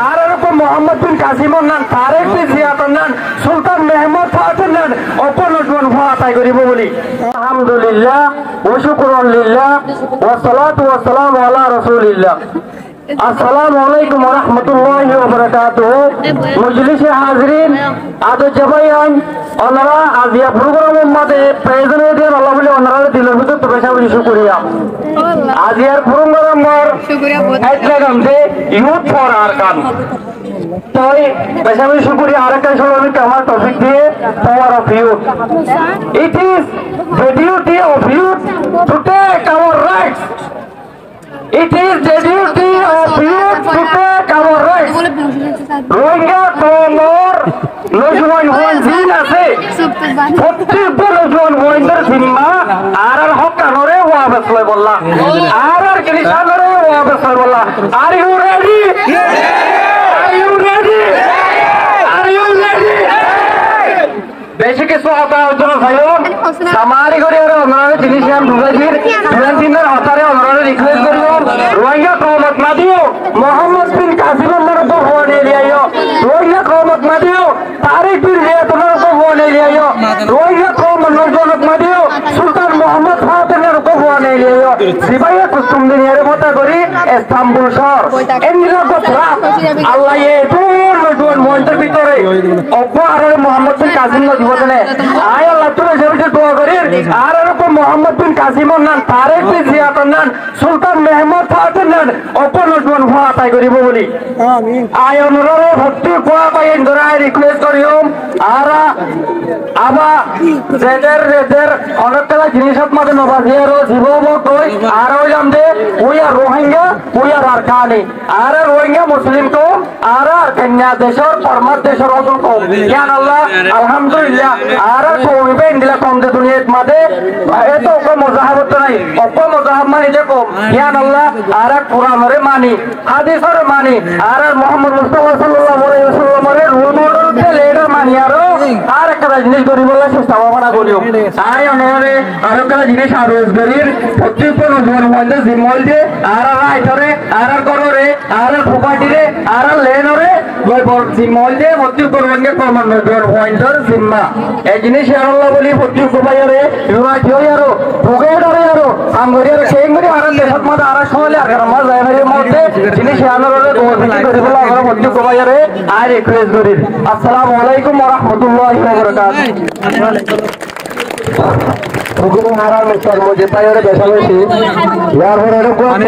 আর এরকম মোহাম্মদ বিন কাসিম নান তারেক বিন জিয়াদ নান সুলতান মেহমুদ ফাতেহ নান অপনজমন ভরা তাই করিব বলি আলহামদুলিল্লাহ ওয়া শুকরান লিল্লাহ ওয়া সালাতু ওয়া সালামু আলা রাসূলিল্লাহ আসসালামু আলাইকুম ওয়া রাহমাতুল্লাহি ওয়া বারাকাতুহু মজলিসে হাজিরিন আদো জবায়ান ওনারা আজিয়া প্রোগ্রামের মধ্যে প্রয়োজনে দিয়ে আল্লাহ বলে ওনারা দিলের ভিতর তো বেশা বেশি শুকরিয়া আজিয়ার প্রোগ্রামের headline the youth for Arakan তাই বেশা বেশি শুকরিয়া আরকান সবাইকে আমার টপিক দিয়ে power of youth it is the duty of youth to take our rights. It is the duty of youth to take our rights. Rohingya tomor nojwan hoin zin ase. Proত্যেকটা নজওয়ান হোইন্দার জিম্মা আরার হক কানরে ওয়াবাস লয় বললা আরার কৃষানরে ওয়াবাস লয় বললা are you ready are you ready are you ready বেশি কিছু কথা আলোচনা ভাইও সামারি করে ওনারা জিনিস আমি ঢুকাইছির দিনের হতারে ওনারা রিকোয়েস্ট করিও রোহিঙ্গা কওমত না দিও মোহাম্মদ বিন কাসিমের উপর ফোন এলিয়াইও রোহিঙ্গা কওমত না দিও তারেক বিন জিয়াদ উপর ফোন এলিয়াইও রোহিঙ্গা কওমত নজরত না দিও সুলতান মোহাম্মদ ফাতেহের উপর ফোন এলিয়াইও সিবাইয়া কুতুম দিনের মত করি ইস্তাম্বুল শহর এন্ডিরা কথা আল্লাহ এ দূর নজওয়ান মন্দির ভিতরে অপর মোহাম্মদ বিন কাসিম জীবনে আয় আল্লাহ তুমি যেটা দোয়া করি আর এরকম মোহাম্মদ বিন কাসিম নান তারেক বিন জিয়াদ নান সুলতান মেহমুদ ফাতেহ নান অপনজমন ভরা তাই করিব বলি আমিন আয় অনুরোধ ভক্তি কোয়া পাই ধরাই রিকোয়েস্ট করিও আর আবা জেদের অনেকটা জিনিসত মধ্যে নবাজিয়ার জীবব কই আর হইলাম দে ওই আর রোহিঙ্গা ওই আর আরকানি আর রোহিঙ্গা মুসলিম তো আর কন্যা দেশর পরমাত দেশর অদল কম জ্ঞান আল্লাহ আলহামদুলিল্লাহ আর কইবে ইন্ডিয়া কম দে দুনিয়াত মাঝে এত কম মজাহাবত নাই অপ মজাহাব মানে যে কম জ্ঞান আল্লাহ আর কোরআনরে মানি হাদিসরে মানি আর মুহাম্মদ মুস্তাফা সাল্লাল্লাহু আলাইহি ওয়াসাল্লামের রুল মডেল লেডার মানি আর একটা জিনিস করি বলে চেষ্টা ভাবনা করিও তাই অনুরে আর একটা জিনিস আর রোজগারির প্রত্যেকটা নজওয়ান মধ্যে জিম্মল যে আর রাইটরে আর কররে আর প্রপার্টিরে আর লেনরে জিম্মল যে প্রত্যেকটা রোজগার কমন নজওয়ান পয়েন্টার জিম্মা এই জিনিস আল্লাহ বলি প্রত্যেকটা বাইরে ইউনাইট হই আরো ভোগেডরে আরো আমগরিয়ার সেইঙ্গরি আর দেশত মধ্যে আর সময় আর আমার জায়গার মধ্যে জিনিস আনরে দোয়া করি বলে আর প্রত্যেকটা বাইরে আর রিকোয়েস্ট করি আসসালামু আলাইকুম ওয়া রাহমাতুল্লাহি ওয়া বারাকাতুহু হুকুম হারাম মুসলমান যে পায়রে বেশা বেশি ইয়ার পরে